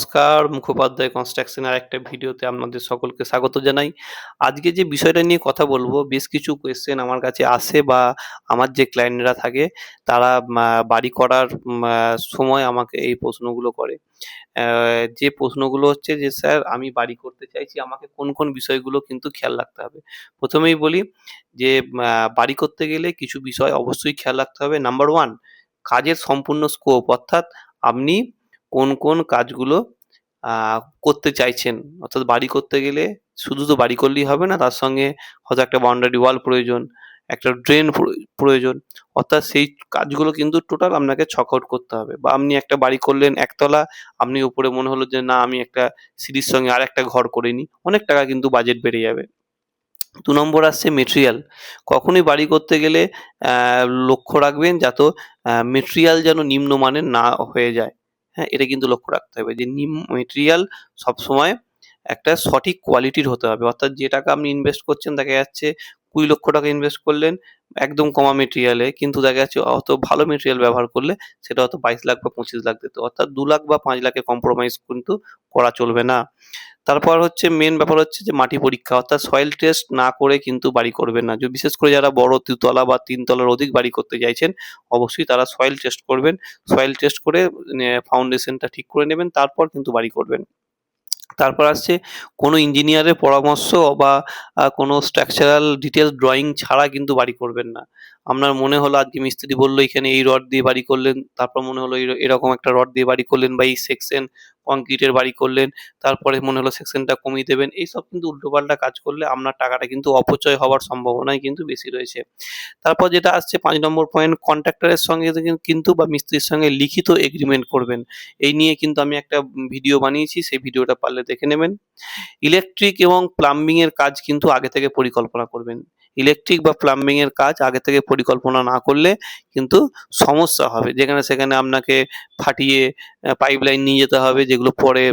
নমস্কার, মুখোপাধ্যায় কনস্ট্রাকশন একটা ভিডিওতে আপনাদের সকলকে স্বাগত জানাই। আজকে যে বিষয়টা নিয়ে কথা বলবো, বেশ কিছু কোয়েশ্চেন আমার কাছে আসে বা আমার যে ক্লায়েন্টরা থাকে তারা বাড়ি করার সময় আমাকে এই প্রশ্নগুলো করে। যে প্রশ্নগুলো হচ্ছে যে, "স্যার আমি বাড়ি করতে চাইছি, আমাকে কোন, কোন বিষয়গুলো কিন্তু খেয়াল রাখতে হবে?" ১ম এই বলি যে, বাড়ি করতে গেলে কিছু বিষয় অবশ্যই খেয়াল রাখতে হবে। নাম্বার 1 কাজের সম্পূর্ণ স্কোপ অর্থাৎ আপনি কোন, কোন কাজগুলো আ করতে চাইছেন। অর্থাৎ বাড়ি করতে গেলে শুধু তো বাড়ি করলেই হবে না, তার সঙ্গে হয়তো একটা বাউন্ডারি ওয়াল প্রয়োজন, একটা ড্রেন প্রয়োজন। অর্থাৎ সেই কাজগুলো কিন্তু টোটাল আপনাকে ছক আউট করতে হবে। বা আপনি একটা বাড়ি করলেন একতলা, আপনি উপরে মনে হলো যে না আমি একটা সিঁড়ির সঙ্গে আরেকটা ঘর করে নিই। অনেক টাকা কিন্তু বাজেট বেড়ে যাবে। ২ নম্বর আসছে মেটেরিয়াল। কখনোই বাড়ি করতে গেলে অ্যা লক্ষ্য রাখবেন মেটেরিয়াল যেন নিম্নমানের না হয়ে যায়। হ্যাঁ? এটা কিন্তু লক্ষ্য রাখতে হবে যে মেটেরিয়াল সবসময় একটা সঠিক কোয়ালিটির হতে হবে। অর্থাৎ যে টাকা আপনি ইনভেস্ট করছেন দেখা যাচ্ছে ৳২০,০০,০০০ ইনভেস্ট করলেন একদম কমা মেটেরিয়ালে, কিন্তু দেখা যাচ্ছে অত ভালো মেটেরিয়াল ব্যবহার করলে সেটা হয়তো ২২,০০,০০০ বা ২৫,০০,০০০ দিত। অর্থাৎ ২,০০,০০০ বা ৫,০০,০০০ এ কম্প্রোমাইজ কিন্তু করা চলবে না। তারপর হচ্ছে মেইন ব্যাপার হচ্ছে যে মাটি পরীক্ষা অর্থাৎ সয়েল টেস্ট না করে কিন্তু বাড়ি করবেন না। বিশেষ করে যারা বড় ২ তলা বা ৩ তলার অধিক বাড়ি করতে চাইছেন, অবশ্যই তারা সয়েল টেস্ট করবেন। সয়েল টেস্ট করে ফাউন্ডেশনটা ঠিক করে নেবেন, তারপর কিন্তু বাড়ি করবেন। তারপর আসছে কোনো ইঞ্জিনিয়ারের পরামর্শ বা কোনো স্ট্রাকচারাল ডিটেইলস ড্রয়িং ছাড়া কিন্তু বাড়ি করবেন না। আপনার মনে হলো আজকে মিস্ত্রি বলল এখানে এই রড দিয়ে বাড়ি করলেন, তারপর মনে হলো এরকম একটা রড দিয়ে বাড়ি করলেন বা এই সেকশন কংক্রিটের বাড়ি করলেন, তারপরে মনে হলো সেকশনটা কমিয়ে দেবেন। এইসব কিন্তু উল্টোপাল্টা কাজ করলে আপনার টাকাটা কিন্তু অপচয় হওয়ার সম্ভাবনাই কিন্তু বেশি রয়েছে। তারপর যেটা আসছে ৫ নম্বর পয়েন্ট কন্ট্রাক্টরের সঙ্গে কিন্তু বা মিস্ত্রির সঙ্গে লিখিত এগ্রিমেন্ট করবেন। এই নিয়ে কিন্তু আমি একটা ভিডিও বানিয়েছি, সেই ভিডিওটা পারলে দেখে নেবেন। ইলেকট্রিক এবং প্লাম্বিং এর কাজ কিন্তু আগে থেকে পরিকল্পনা করবেন। ইলেকট্রিক বা প্লাম্বিং এর কাজ আগে থেকে পরিকল্পনা না করলে কিন্তু সমস্যা হবে। যেখানে সেখানে আপনাকে ফাটিয়ে পাইপলাইন নিয়ে যেতে হবে, যেগুলো পরে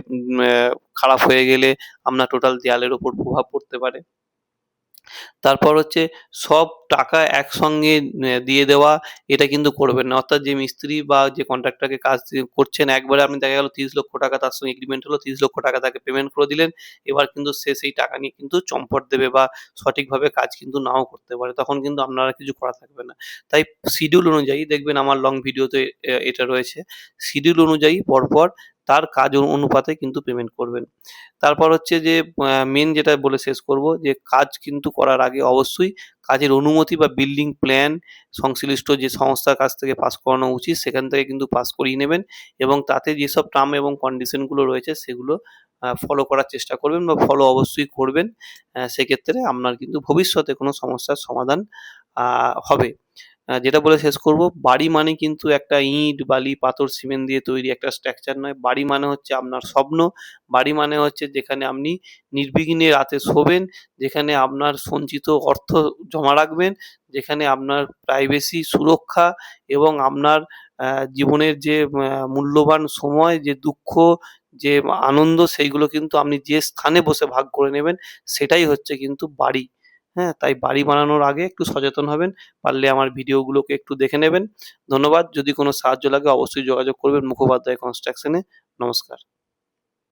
খারাপ হয়ে গেলে আপনার টোটাল দেয়ালের উপর প্রভাব পড়তে পারে। তারপর হচ্ছে সব টাকা একসঙ্গে দিয়ে দেওয়া, এটা কিন্তু করবেন না। অর্থাৎ যে মিস্ত্রি বা যে কন্ট্রাক্টরকে কাজ করছেন একবারে আপনি দেখা গেল ৳৩০,০০,০০০ তার সঙ্গে এগ্রিমেন্ট হলো, ৳৩০,০০,০০০ তাকে পেমেন্ট করে দিলেন। এবার কিন্তু সে সেই টাকা নিয়ে কিন্তু চম্পট দেবে বা সঠিকভাবে কাজ কিন্তু নাও করতে পারে। তখন কিন্তু আপনার আর কিছু করা থাকবে না। তাই শিডিউল অনুযায়ী দেখবেন আমার লং ভিডিওতে এটা রয়েছে। শিডিউল অনুযায়ী পরপর তার কাজ অনুপাতে কিন্তু পেমেন্ট করবেন। তারপর হচ্ছে যে মেইন যেটা বলে শেষ করব যে কাজ কিন্তু করার আগে অবশ্যই কাজের অনুমতি বা বিল্ডিং প্ল্যান সংশ্লিষ্ট যে সংস্থার কাছ থেকে পাস করানো উচিত সেখান থেকে কিন্তু পাস করিয়ে নেবেন এবং তাতে যেসব টার্ম এবং কন্ডিশন গুলো রয়েছে সেগুলো ফলো করার চেষ্টা করবেন বা ফলো অবশ্যই করবেন। সেক্ষেত্রে আপনার কিন্তু ভবিষ্যতে কোনো সমস্যার সমাধান হবে। যেটা বলে শেষ করব, বাড়ি মানে কিন্তু একটা ইট, বালি, পাথর, সিমেন্ট দিয়ে তৈরি একটা স্ট্রাকচার নয়। বাড়ি মানে হচ্ছে আপনার স্বপ্ন। বাড়ি মানে হচ্ছে যেখানে আপনি নির্বিঘ্নে রাতে শোবেন, যেখানে আপনার সঞ্চিত অর্থ জমা রাখবেন, যেখানে আপনার প্রাইভেসি, সুরক্ষা এবং আপনার জীবনের যে মূল্যবান সময়, যে দুঃখ, যে আনন্দ সেইগুলো কিন্তু আপনি যে স্থানে বসে ভাগ করে নেবেন, সেটাই হচ্ছে কিন্তু বাড়ি। হ্যাঁ? তাই বাড়ি বানানোর আগে একটু সচেতন হবেন। পারলে আমার ভিডিওগুলোকে একটু দেখে নেবেন। ধন্যবাদ। যদি কোনো সাহায্য লাগে অবশ্যই যোগাযোগ করবেন মুখোপাধ্যায় কনস্ট্রাকশন এ। নমস্কার।